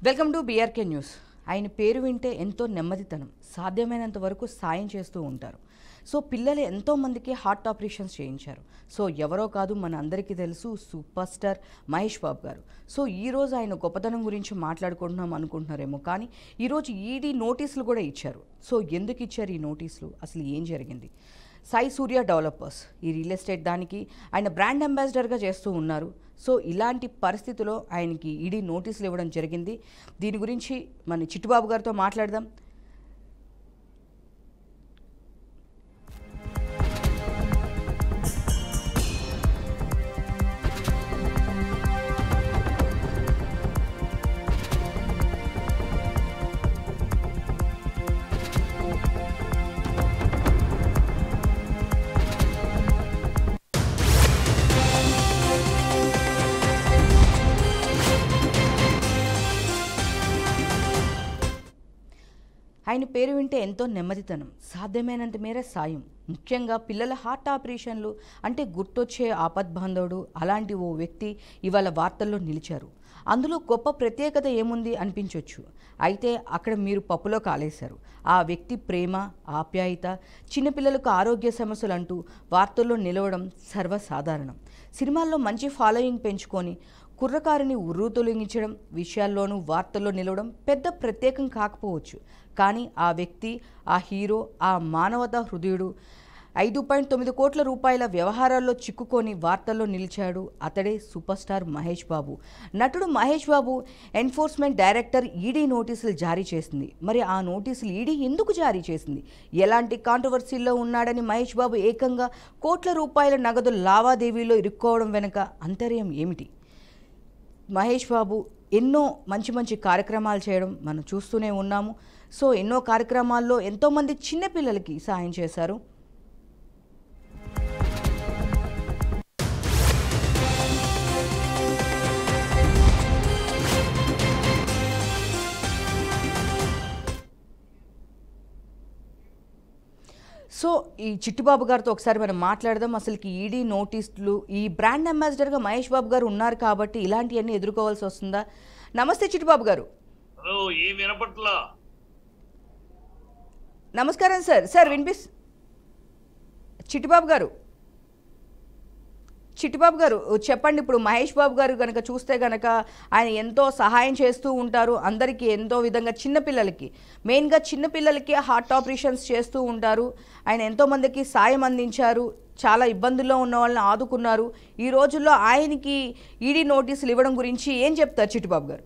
Welcome to BRK news. ఆయన పేరు వింటే ఎంతో నెమ్మదితనం, సాధ్యమైనంత వరకు సాయం చేస్తూ ఉంటారు. సో పిల్లలు ఎంతోమందికి హార్ట్ ఆపరేషన్స్ చేయించారు. సో ఎవరో కాదు, మన అందరికీ తెలుసు, సూపర్ స్టార్ మహేష్ బాబు గారు. సో ఈరోజు ఆయన గొప్పతనం గురించి మాట్లాడుకుంటున్నాం అనుకుంటున్నారేమో, కానీ ఈరోజు ఈడీ నోటీసులు కూడా ఇచ్చారు. సో ఎందుకు ఇచ్చారు ఈ నోటీసులు, అసలు ఏం జరిగింది? సాయి సూర్య డెవలపర్స్ ఈ రియల్ ఎస్టేట్ దానికి ఆయన బ్రాండ్ అంబాసిడర్గా చేస్తూ ఉన్నారు. సో ఇలాంటి పరిస్థితిలో ఆయనకి ఈడీ నోటీసులు ఇవ్వడం జరిగింది. దీని గురించి మన చిట్టుబాబు గారితో మాట్లాడదాం. ఆయన పేరు వింటే ఎంతో నెమ్మదితనం, సాధ్యమైనంత మేర సాయం, ముఖ్యంగా పిల్లల హార్ట్ ఆపరేషన్లు అంటే గుర్తొచ్చే ఆపద్బాంధవుడు. అలాంటి ఓ వ్యక్తి ఇవాళ వార్తల్లో నిలిచారు. అందులో గొప్ప ప్రత్యేకత ఏముంది అనిపించవచ్చు, అయితే అక్కడ మీరు పప్పులో కాలేశారు. ఆ వ్యక్తి ప్రేమ, ఆప్యాయత, చిన్నపిల్లలకు ఆరోగ్య సమస్యలు అంటూ వార్తల్లో నిలవడం సర్వసాధారణం. సినిమాల్లో మంచి ఫాలోయింగ్ పెంచుకొని కుర్రకారుని ఉర్రూతొలగించడం విషయాల్లోనూ వార్తల్లో నిలవడం పెద్ద ప్రత్యేకం కాకపోవచ్చు. కానీ ఆ వ్యక్తి, ఆ హీరో, ఆ మానవతా హృదయుడు 5.9 కోట్ల రూపాయల వ్యవహారాల్లో చిక్కుకొని వార్తల్లో నిలిచాడు. అతడే సూపర్ స్టార్ మహేష్ బాబు. నటుడు Mahesh Babu enforcement director ED నోటీసులు జారీ చేసింది. మరి ఆ నోటీసులు ఈడీ ఎందుకు జారీ చేసింది? ఎలాంటి కాంట్రవర్సీల్లో ఉన్నాడని మహేష్ బాబు ఏకంగా కోట్ల రూపాయల నగదు లావాదేవీలో ఇరుక్కోవడం వెనుక అంతర్యం ఏమిటి? మహేష్ బాబు ఎన్నో మంచి మంచి కార్యక్రమాలు చేయడం మనం చూస్తూనే ఉన్నాము. సో ఎన్నో కార్యక్రమాల్లో ఎంతోమంది చిన్నపిల్లలకి సహాయం చేశారు. సో ఈ చిట్టుబాబు గారితో ఒకసారి మనం మాట్లాడదాం. అసలుకి ఈడీ నోటీసులు, ఈ బ్రాండ్ అంబాసిడర్గా మహేష్ బాబు గారు ఉన్నారు కాబట్టి ఇలాంటివన్నీ ఎదుర్కోవాల్సి వస్తుందా? నమస్తే చిట్టుబాబు గారు. నమస్కారం సార్. సార్ చిట్టుబాబు గారు చెప్పండి. ఇప్పుడు మహేష్ బాబు గారు కనుక చూస్తే కనుక ఆయన ఎంతో సహాయం చేస్తూ ఉంటారు అందరికీ, ఎంతో విధంగా చిన్నపిల్లలకి, మెయిన్గా చిన్నపిల్లలకి హార్ట్ ఆపరేషన్స్ చేస్తూ ఉంటారు. ఆయన ఎంతోమందికి సాయం అందించారు, చాలా ఇబ్బందుల్లో ఉన్న వాళ్ళని ఆదుకున్నారు. ఈ రోజుల్లో ఆయనకి ఈడీ నోటీసులు ఇవ్వడం గురించి ఏం చెప్తారు చిట్టుబాబు గారు?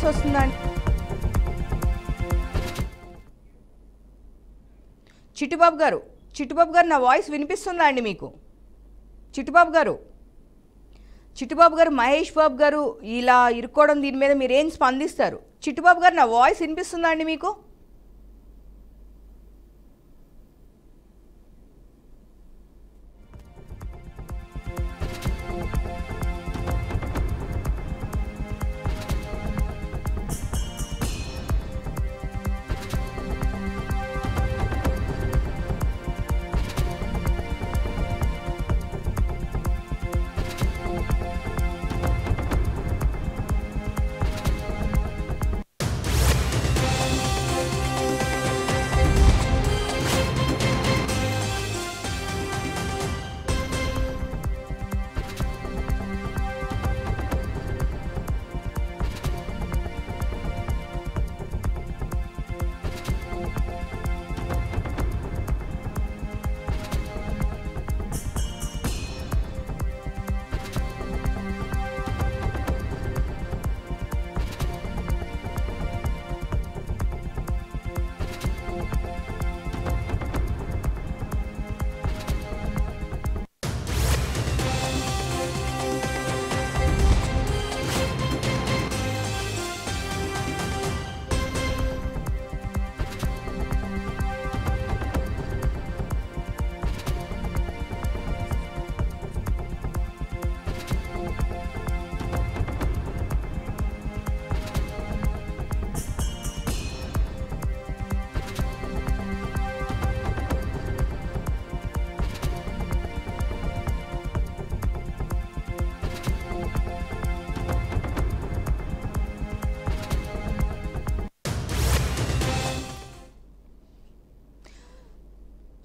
వస్తుందండి చిట్టుబాబు గారు, నా వాయిస్ వినిపిస్తుందా అండి మీకు? చిట్టుబాబు గారు మహేష్ బాబు గారు ఇలా ఇరుక్కోవడం, దీని మీద మీరు ఏం స్పందిస్తారు? చిట్టుబాబు గారు, నా వాయిస్ వినిపిస్తుందా అండి మీకు?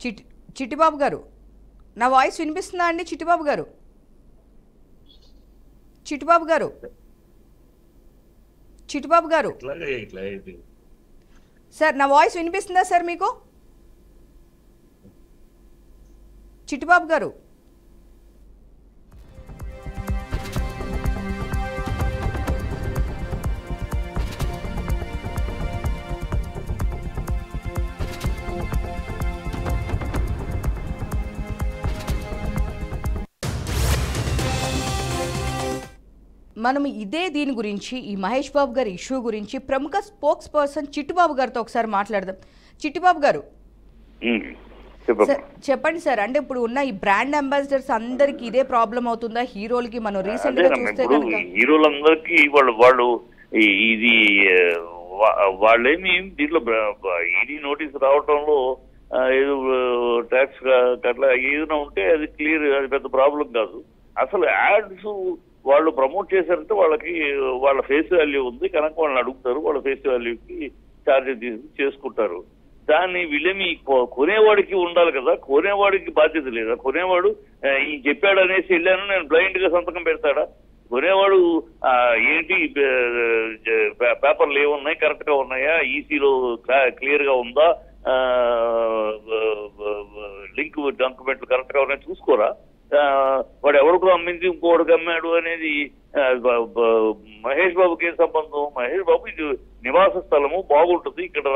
చిట్టిబాబు గారు, నా వాయిస్ వినిపిస్తుందా అండి? చిట్టిబాబు గారు, చిట్టిబాబు గారు, చిట్టిబాబు గారు సార్, నా వాయిస్ వినిపిస్తుందా సార్ మీకు? చిట్టిబాబు గారు, మనం దీని గురించి, ఈ మహేష్ బాబు గారి ఇష్యూ గురించి ప్రముఖ స్పోక్స్ పర్సన్ చిట్టిబాబు గారితో ఒకసారి మాట్లాడదాం. చిట్టిబాబు గారు, చెప్పండి సార్. అంటే ఇప్పుడు ఉన్న ఈ బ్రాండ్ అంబాసిడర్స్ అందరికి ఇదే ప్రాబ్లం అవుతుందా? హీరోలకి మనం రీసెంట్ గా చూస్తే హీరోలందరికీ వాళ్ళు ఇది వాళ్ళేమి దీంట్లో ఈడీ నోటీస్ రావటంలో ఏదో ట్యాక్స్ అట్లా ఏదైనా ఉంటే అది క్లియర్, అది పెద్ద ప్రాబ్లం కాదు. అసలు యాడ్స్ వాళ్ళు ప్రమోట్ చేశారంటే వాళ్ళకి వాళ్ళ ఫేస్ వాల్యూ ఉంది కనుక వాళ్ళని అడుగుతారు, వాళ్ళ ఫేస్ వాల్యూకి ఛార్జెస్ చేసుకుంటారు. దాన్ని వీళ్ళేమి కొనేవాడికి ఉండాలి కదా, కొనేవాడికి బాధ్యత లేదా? కొనేవాడు ఈ చెప్పాడు అనేసి వెళ్ళాను నేను బ్లైండ్ గా సంతకం పెడతాడా? కొనేవాడు ఏంటి పేపర్లు ఏమున్నాయి, కరెక్ట్ గా ఉన్నాయా, ఈసీలో క్లియర్ గా ఉందా, లింక్ డాక్యుమెంట్లు కరెక్ట్ గా ఉన్నాయా చూసుకోరా? వాడు ఎవరికి అమ్మింది ఇంకోటికి అమ్మాడు అనేది మహేష్ బాబుకి ఏం సంబంధం? మహేష్ బాబు ఇది నివాస స్థలము, బాగుంటుంది, ఇక్కడ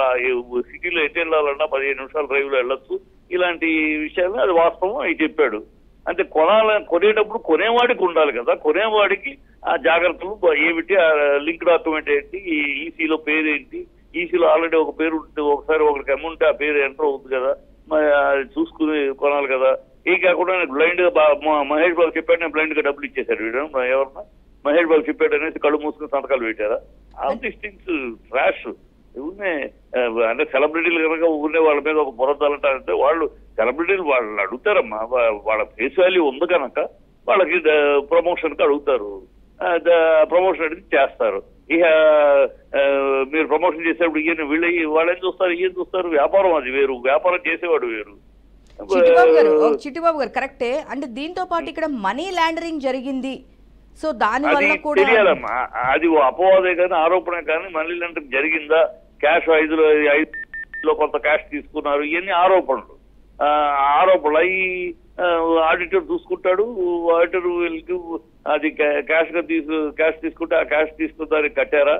సిటీలో ఎటు వెళ్ళాలన్నా 15 నిమిషాల డ్రైవ్ లో వెళ్ళొచ్చు, ఇలాంటి విషయాలు అది వాస్తవం అవి చెప్పాడు. అంటే కొనేటప్పుడు కొనేవాడికి ఉండాలి కదా, కొనేవాడికి ఆ జాగ్రత్తలు ఏమిటి, లింక్ డాక్యుమెంట్ ఏంటి, ఈసీలో పేరు ఏంటి, ఈసీలో ఆల్రెడీ ఒక పేరు ఉంటుంది, ఒకసారి ఒకరికి అమ్ముంటే ఆ పేరు ఎంటర్ అవుతుంది కదా, చూసుకుని కొనాలి కదా. ఏ కాకుండా బ్లైండ్ గా మహేష్ బాబు చెప్పాడు, నేను బ్లైండ్ గా డబ్బులు ఇచ్చేశారు వీడు. ఎవరన్నా మహేష్ బాబు చెప్పాడు అనేసి కళ్ళు మూసుకుని సంతకాలు పెట్టారా? All these things trash. ఊరినే అంటే సెలబ్రిటీలు కనుక ఊరినే వాళ్ళ మీద ఒక బురదాలంటారంటే వాళ్ళు సెలబ్రిటీలు వాళ్ళు అడుగుతారమ్మా, వాళ్ళ ఫేస్ వాల్యూ ఉంది కనుక వాళ్ళకి ప్రమోషన్ కి అడుగుతారు, ప్రమోషన్ అడిగి చేస్తారు. ఇక మీరు ప్రమోషన్ చేసేప్పుడు ఈయన వాళ్ళు ఏం చూస్తారు, ఏం చూస్తారు? వ్యాపారం అది వేరు, వ్యాపారం చేసేవాడు వేరు. చిట్టిబాబు గారు కరెక్టే. అంటే దీంతో పాటు ఇక్కడ మనీ లాండరింగ్ జరిగింది, సో దాని వల్ల కూడా తెలియాలమ్మా. అది అపవాదే కానీ ఆరోపణ కానీ మనీ లాండరింగ్ జరిగిందా, క్యాష్ 5లో కొంత క్యాష్ తీసుకున్నారు, ఇవన్నీ ఆరోపణలు. అవి ఆడిటర్ చూసుకుంటాడు, ఆడిటర్ అది క్యాష్ తీసుకుంటే ఆ క్యాష్ తీసుకున్న దానికి కట్టారా,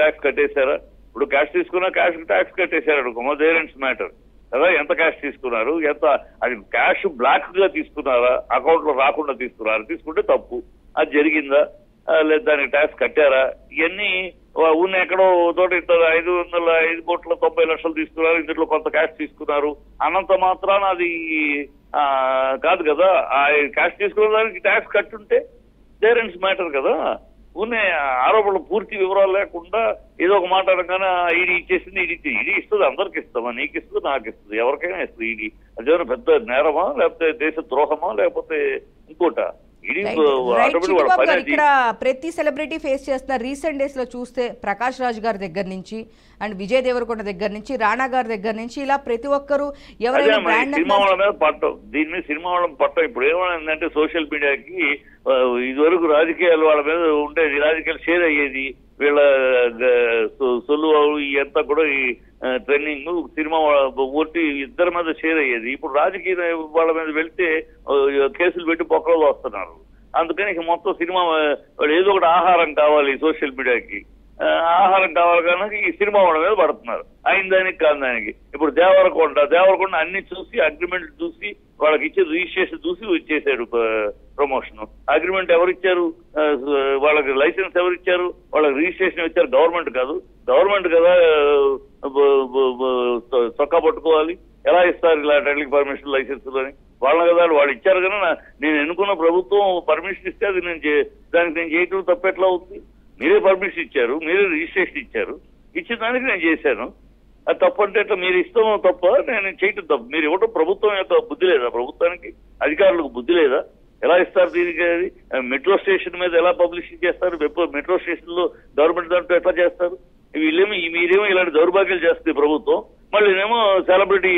ట్యాక్స్ కట్టేశారా? ఇప్పుడు క్యాష్ తీసుకున్నా క్యాష్ ట్యాక్స్ కట్టేశారు అనుకో, దేరెంట్స్ మ్యాటర్ కదా. ఎంత క్యాష్ తీసుకున్నారు, ఎంత అది క్యాష్ బ్లాక్ గా తీసుకున్నారా, అకౌంట్ లో రాకుండా తీసుకుంటే తప్పు. అది జరిగిందా, లేదా దానికి ట్యాక్స్ కట్టారా? ఇవన్నీ ఉన్న ఎక్కడో తోట 505 కోట్ల 90 లక్షలు తీసుకున్నారు, ఇందులో కొంత క్యాష్ తీసుకున్నారు అన్నంత మాత్రాన అది కాదు కదా. ఆ క్యాష్ తీసుకున్న దానికి ట్యాక్స్ కట్టుంటే దేరెంట్స్ మ్యాటర్ కదా. ఉన్న ఆరోపణలు పూర్తి వివరాలు లేకుండా ఏదో ఒక మాట అనగానే ఈడీ ఇచ్చేసింది, ఈడీ ఇస్తుంది, అందరికి ఇస్తామా, నీకు ఇస్తుంది, నాకు ఇస్తుంది, ఎవరికైనా ఇస్తుంది. ఈడీ అదేమైనా పెద్ద నేరమా, లేకపోతే దేశ ద్రోహమా, లేకపోతే ఇంకోట? ఇక్కడ ప్రతి సెలబ్రిటీ ఫేస్ చేస్తున్న రీసెంట్ డేస్ లో చూస్తే ప్రకాష్ రాజ్ గారి దగ్గర నుంచి అండ్ విజయ్ దేవరకొండ దగ్గర నుంచి రాణా గారి దగ్గర నుంచి ఇలా ప్రతి ఒక్కరు ఎవరైనా సినిమా వాళ్ళ మీద పట్టం, దీని మీద సినిమా వాళ్ళ పట్టం. ఇప్పుడు ఏమైందంటే సోషల్ మీడియాకి ఇదివరకు రాజకీయాలు వాళ్ళ మీద ఉండేది, రాజకీయాలు షేర్ అయ్యేది, వీళ్ళ సొల్లు ఇదంతా కూడా ఈ ట్రెండింగ్ సినిమా ఓటి ఇద్దరి మీద షేర్ అయ్యేది. ఇప్పుడు రాజకీయ వాళ్ళ మీద వెళ్తే కేసులు పెట్టి పొక్కలో వస్తున్నారు. అందుకని ఇక మొత్తం సినిమా ఏదో ఒకటి ఆహారం కావాలి సోషల్ మీడియాకి, ఆహారం కావాలి కనుక ఈ సినిమా వాళ్ళ మీద పడుతున్నారు. అయిన దానికి కాని దానికి. ఇప్పుడు దేవరకొండ అన్ని చూసి అగ్రిమెంట్ చూసి వాళ్ళకి ఇచ్చే రిజిస్ట్రేషన్ చూసి ఇచ్చేసాడు ప్రమోషన్. అగ్రిమెంట్ ఎవరిచ్చారు, వాళ్ళకి లైసెన్స్ ఎవరిచ్చారు, వాళ్ళకి రిజిస్ట్రేషన్ ఇచ్చారు, గవర్నమెంట్ కాదు. గవర్నమెంట్ కదా చొక్కా పట్టుకోవాలి. ఎలా ఇస్తారు ఇలా ట్రైలింగ్ పర్మిషన్ లైసెన్స్ అని? వాళ్ళని కదా వాళ్ళు ఇచ్చారు కదా. నేను ఎన్నుకున్న ప్రభుత్వం పర్మిషన్ ఇస్తే అది దానికి నేను చేయటం తప్పెట్లా అవుతుంది? మీరే పర్మిషన్ ఇచ్చారు, మీరే రిజిస్ట్రేషన్ ఇచ్చారు, ఇచ్చిన దానికి నేను చేశాను. అది తప్పు అంటే అట్లా మీరు ఇస్తామో తప్ప, నేను చేయటం తప్పు. మీరు ఇవ్వటం ప్రభుత్వం యొక్క బుద్ధి లేదా? ప్రభుత్వానికి అధికారులకు బుద్ధి లేదా? ఎలా ఇస్తారు దీనికి? అది మెట్రో స్టేషన్ మీద ఎలా పబ్లిసిటీ చేస్తారు? మెట్రో స్టేషన్ లో గవర్నమెంట్ దాంట్లో ఎట్లా చేస్తారు? మీరేమో ఇలాంటి దౌర్భాగ్యాలు చేస్తుంది ప్రభుత్వం, మళ్ళీనేమో సెలబ్రిటీ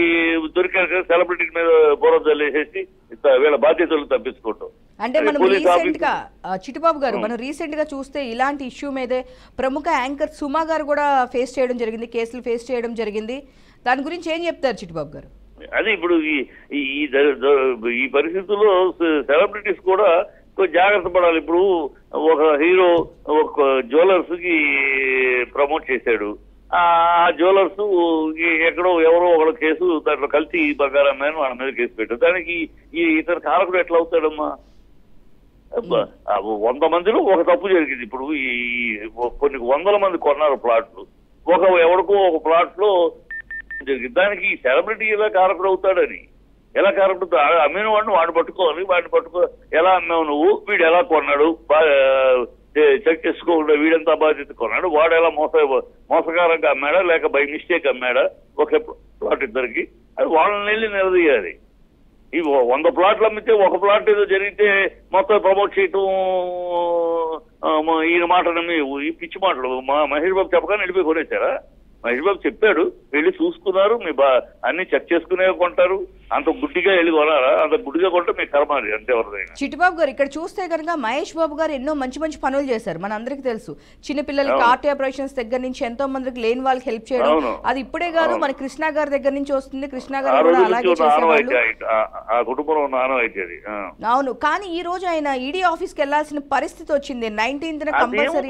దొరికారు కదా, సెలబ్రిటీ మీద బోరం జల్లేసేసి వీళ్ళ బాధ్యతలు తప్పించుకోవటం. అంటే మనం రీసెంట్ గా చిట్టుబాబు గారు మనం రీసెంట్ గా చూస్తే ఇలాంటి ఇష్యూ మీదే ప్రముఖ యాంకర్ సుమా గారు కూడా ఫేస్ చేయడం జరిగింది, కేసులు ఫేస్ చేయడం జరిగింది. దాని గురించి ఏం చెప్తారు చిట్టుబాబు గారు? అదే ఇప్పుడు ఈ పరిస్థితుల్లో సెలబ్రిటీస్ కూడా కొంచెం జాగ్రత్త పడాలి. ఇప్పుడు ఒక హీరో ఒక జ్యువెలర్స్ కి ప్రమోట్ చేశాడు, ఆ జ్యువెలర్స్ ఎక్కడో ఎవరో ఒకళ్ళ కేసు దాంట్లో కల్తీ బంగారం మీద వాళ్ళ మీద కేసు పెట్టారు. దానికి ఇతర కారకుడు ఎట్లా అవుతాడమ్మా? 100 మందిలో ఒక తప్పు జరిగింది. ఇప్పుడు కొన్ని 100 మంది కొన్నారు ప్లాట్లు, ఎవరికో ఒక ప్లాట్ లో జరిగింది. దానికి సెలబ్రిటీ ఎలా కారకుడు అవుతాడని, ఎలా కారకుడు? అమ్మిన వాడిని వాడిని పట్టుకోవాలి, ఎలా అమ్మావు నువ్వు, వీడు ఎలా కొన్నాడు చెక్ చేసుకోకుండా వీడంతా బాధ్యత కొన్నాడు, వాడు ఎలా మోసగారంగా అమ్మాడా లేక బై మిస్టేక్ అమ్మాడా ఒక ప్లాట్ ఇద్దరికి, అది వాళ్ళని వెళ్ళి నిలదీయాలి. ఈ 100 ప్లాట్లు అమ్మితే ఒక ప్లాట్ ఏదో జరిగితే మొత్తం ప్రమోట్ చేయటం, ఈయన మాట నమ్మి ఈ పిచ్చి మాటలు మహేష్ బాబు చెప్పగానే వెళ్ళిపోయి కొనేశారా? మహేష్ బాబు చెప్పాడు, వెళ్ళి చూసుకున్నారు, మీ అన్ని చెక్ చేసుకునే కొంటారు. అంత గుడ్డిగా వెళ్ళి కొనారా? అంత గుడ్డిగా కొంటే మీ కర్మాలి అంతే ఎవరిదైనా. చిట్టుబాబు గారు ఇక్కడ చూస్తే కనుక మహేష్ బాబు గారు ఎన్నో మంచి మంచి పనులు చేశారు, మన అందరికి తెలుసు. చిన్నపిల్లలకి ఆర్టీ ఆపరేషన్స్ దగ్గర నుంచి ఎంతో మందికి లేని వాళ్ళకి హెల్ప్ చేయడం, అది ఇప్పుడే కాదు మన కృష్ణ గారి దగ్గర నుంచి వస్తుంది. కృష్ణ గారు కూడా అలాగే చేసేవాళ్ళు, ఆ కుటుంబంలో ఉన్న ఆనవాయితీ అది. అవును. కానీ ఈ రోజు ఆయన ఈడీ ఆఫీస్ కి వెళ్లాల్సిన పరిస్థితి వచ్చింది 19th కంపల్సరీ.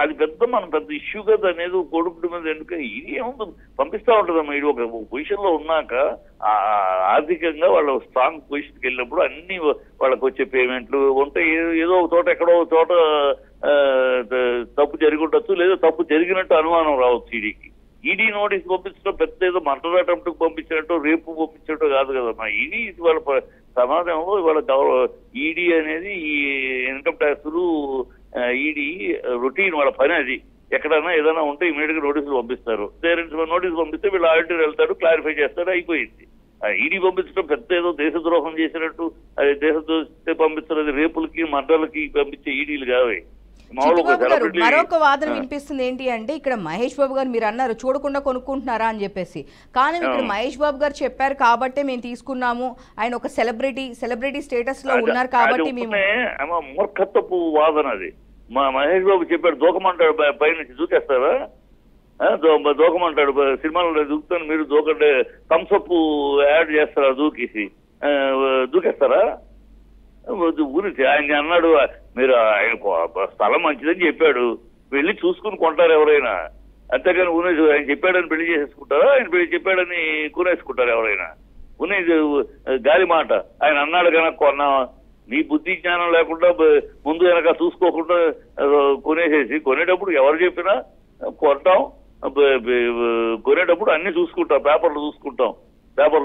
అది మన పెద్ద ఇష్యూ కదా అనేది కొడుకు మీద. ఎందుకంటే ఇది ఏముంది, పంపిస్తా ఉంటుందమ్మా. ఇది ఒక పొజిషన్ లో ఉన్నాక ఆర్థికంగా వాళ్ళ స్ట్రాంగ్ పొజిషన్కి వెళ్ళినప్పుడు అన్ని వాళ్ళకి వచ్చే పేమెంట్లు ఉంటే ఏదో ఒక చోట ఎక్కడో ఒక చోట తప్పు జరిగి ఉండొచ్చు, లేదా తప్పు జరిగినట్టు అనుమానం రావచ్చు. ఈడీ నోటీస్ పంపించడం పెద్ద ఏదో మర్డర్ అటెంప్ట్ పంపించినట్టు, రేపు పంపించినట్టు కాదు కదమ్మా. ఈడీ వాళ్ళ సమాజంలో ఇవాళ ఈడీ అనేది ఈ ఇన్కమ్ ట్యాక్స్లు ఈడీ రొటీన్ వాళ్ళ పని. అది ఎక్కడైనా ఏదైనా ఉంటే ఇమీడియట్ గా నోటీసులు పంపిస్తారు. నోటీసులు పంపిస్తే వీళ్ళు ఆడిటర్ వెళ్తాడు, క్లారిఫై చేస్తాడు, అయిపోయింది. ఈడీ పంపించడం పెద్ద ఏదో దేశద్రోహం చేసినట్టు, అది దేశద్రోహిస్తే పంపిస్తారు. రేపులకి మర్డర్లకి పంపించే ఈడీలు కావే. మరొక వాదన వినిపిస్తుంది ఏంటి అంటే, ఇక్కడ మహేష్ బాబు గారు మీరు అన్నారు చూడకుండా కొనుక్కుంటున్నారా అని చెప్పేసి, కానీ ఇక్కడ మహేష్ బాబు గారు చెప్పారు కాబట్టే మేము తీసుకున్నాము, ఆయన ఒక సెలబ్రిటీ స్టేటస్ లో ఉన్నారు కాబట్టి మేము. మూర్ఖత్వపు వాదన అది. మహేష్ బాబు చెప్పాడు దూకమంటాడు, పై నుంచి దూకేస్తారా? దూకమంటాడు, సినిమాలో దూకుతాను మీరు దూకండి, థమ్స్అప్ యాడ్ చేస్తారా దూకేసి, దూకేస్తారా? ఊరికి ఆయన అన్నాడు, మీరు ఆయన స్థలం మంచిదని చెప్పాడు, వెళ్ళి చూసుకుని కొంటారు ఎవరైనా. అంతేగాని ఆయన చెప్పాడని పెళ్లి చేసేసుకుంటారా? ఆయన చెప్పాడని కొనేసుకుంటారు ఎవరైనా? గాలి మాట. ఆయన అన్నాడు కనుక కొన్నా. నీ బుద్ధి జ్ఞానం లేకుండా ముందు వెనక చూసుకోకుండా కొనేటప్పుడు ఎవరు చెప్పినా కొంటాం. కొనేటప్పుడు అన్ని చూసుకుంటాం, పేపర్లు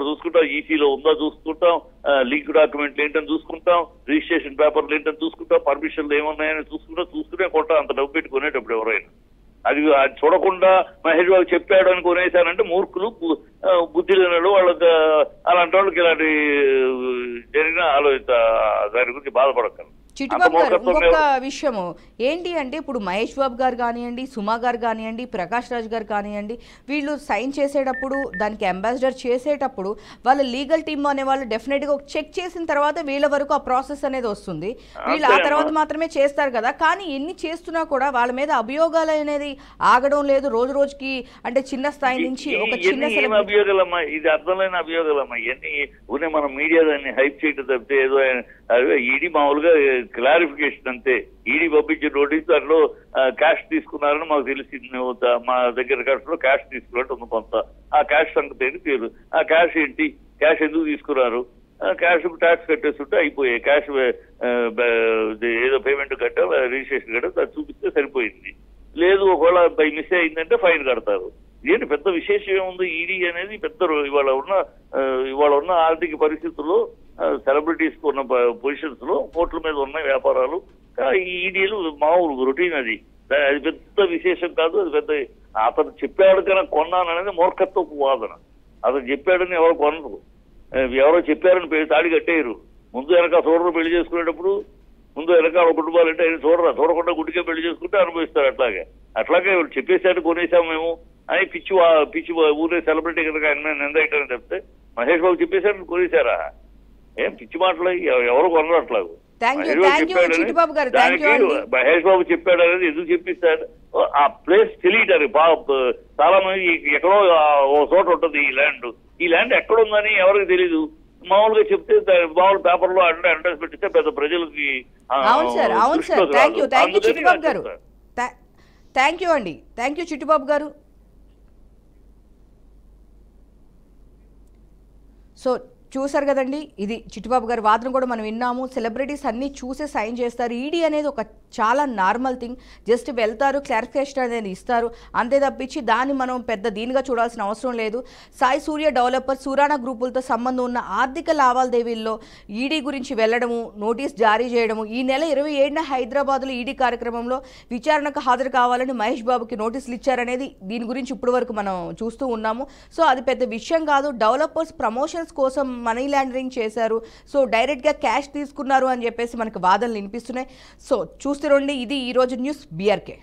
చూసుకుంటాం, ఈసీలో ఉందా చూసుకుంటాం, లీక్ డాక్యుమెంట్లు ఏంటని చూసుకుంటాం, రిజిస్ట్రేషన్ పేపర్లు ఏంటని చూసుకుంటాం, పర్మిషన్లు ఏమున్నాయని చూసుకునే కొంటాం. అంత డబ్బు పెట్టి కొనేటప్పుడు ఎవరైనా అది చూడకుండా మహేష్ బాబు చెప్పాడు అని కొనేశానంటే మూర్ఖులు, బుద్ధి లేనాడు. వాళ్ళకి అలాంటి వాళ్ళకి ఇలాంటి జరిగిన దాని గురించి బాధపడతారు. చిట్టుబాబు గారు ఇంకొక విషయము ఏంటి అంటే, ఇప్పుడు మహేష్ బాబు గారు కానివ్వండి, సుమా గారు కానివ్వండి, ప్రకాష్ రాజ్ గారు కానివ్వండి, వీళ్ళు సైన్ చేసేటప్పుడు, దానికి అంబాసిడర్ చేసేటప్పుడు వాళ్ళ లీగల్ టీమ్ అనే వాళ్ళు డెఫినెట్గా చెక్ చేసిన తర్వాత వీళ్ళ వరకు ఆ ప్రాసెస్ అనేది వస్తుంది. వీళ్ళు ఆ తర్వాత మాత్రమే చేస్తారు కదా. కానీ ఎన్ని చేస్తున్నా కూడా వాళ్ళ మీద అభియోగాలు అనేది ఆగడం లేదు. రోజు రోజుకి అంటే చిన్న స్థాయి నుంచి ఒక చిన్న అభియోగాలమ్మా, ఇది అర్థంలేని అభియోగాలమ్మా. ఇవన్నీ మనం మీడియా దాన్ని హైప్ చేయడం తప్పితే ఏదో ఈడీ మామూలుగా క్లారిఫికేషన్ అంతే. ఈడీ పంపించిన నోటీస్ దాంట్లో క్యాష్ తీసుకున్నారని మాకు తెలిసింది, మా దగ్గర రికార్డ్స్ లో క్యాష్ తీసుకున్నట్టు ఉంది కొంత. ఆ క్యాష్ సంగతి ఏంటి పేరు, ఆ క్యాష్ ఏంటి, క్యాష్ ఎందుకు తీసుకున్నారు, క్యాష్ ట్యాక్స్ కట్టేస్తుంటే అయిపోయాయి. క్యాష్ ఏదో పేమెంట్ కట్టా, రిజిస్ట్రేషన్ కట్టా, అది చూపిస్తే సరిపోయింది. లేదు ఒకవేళ బై మిస్ అయిందంటే ఫైన్ కడతారు. ఏంటి పెద్ద విశేషం ఏముంది? ఈడీ అనేది పెద్ద ఇవాళ ఉన్న ఆర్థిక పరిస్థితుల్లో సెలబ్రిటీస్ ఉన్న పొజిషన్స్ లో కోట్ల మీద ఉన్న వ్యాపారాలు ఈ ఈడీలు మామూలు రొటీన్. అది పెద్ద విశేషం కాదు. అది పెద్ద అతను చెప్పాడు కనుక కొన్నాననేది మూర్ఖత్వపు వాదన. అతను చెప్పాడని ఎవరు కొనరు, ఎవరో చెప్పారని తాడి కట్టేయరు. ముందు వెనక చూడరు. పెళ్లి చేసుకునేటప్పుడు ముందు వెనక కుటుంబాలు అంటే ఆయన చూడకుండా గుడ్డిగా పెళ్లి చేసుకుంటే అనుభవిస్తారు. అట్లాగే చెప్పేసాడు కొనేసాం మేము అని పిచ్చి ఊరే సెలబ్రిటీ కనుక ఆయన నిందయటని చెప్తే మహేష్ బాబు చెప్పేశారు కొనేశారా? ఏం పిచ్చి మాటలు ఎవరు కొనరట్లేదు. దానికి మహేష్ బాబు చెప్పాడు అనేది ఎందుకు చెప్పిస్తాడు? ఆ ప్లేస్ తెలియటారు చాలా మంది. ఎక్కడో ఓ చోట ఉంటుంది ఈ ల్యాండ్ ఎక్కడుందని ఎవరికి తెలీదు. మామూలుగా చెప్తే మామూలు పేపర్లో అడ్వర్టైజ్మెంట్ ఇస్తే పెద్ద ప్రజలకి. అవును సార్, అవును సార్. థ్యాంక్ యూ చిట్టిబాబు గారు. థ్యాంక్ యూ అండి. థ్యాంక్ యూ చిట్టిబాబు గారు. సో చూసారు కదండి, ఇది చిట్టిబాబు గారి వాదన కూడా మనం విన్నాము. సెలబ్రిటీస్ అన్నీ చూసే సైన్ చేస్తారు. ఈడీ అనేది ఒక చాలా నార్మల్ థింగ్. జస్ట్ వెళ్తారు, క్లారిఫికేషన్ అనేది ఇస్తారు, అంతే తప్పించి దాన్ని మనం పెద్ద దీనిగా చూడాల్సిన అవసరం లేదు. సాయి సూర్య డెవలపర్ సురానా గ్రూపులతో సంబంధం ఉన్న ఆర్థిక లావాదేవీల్లో ఈడీ గురించి వెళ్ళడము, నోటీస్ జారీ చేయడము, ఈ నెల 27న హైదరాబాద్లో ఈడీ కార్యక్రమంలో విచారణకు హాజరు కావాలని మహేష్ బాబుకి నోటీసులు ఇచ్చారనేది దీని గురించి ఇప్పటి వరకు మనం చూస్తూ ఉన్నాము. సో అది పెద్ద విషయం కాదు. డెవలపర్స్ ప్రమోషన్స్ కోసం మనీ లాండరింగ్ చేశారు, సో డైరెక్ట్గా క్యాష్ తీసుకున్నారు అని చెప్పేసి మనకు వాదనలు వినిపిస్తున్నాయి. సో చూస్తూ రండి, ఇది ఈరోజు న్యూస్ బీఆర్కే.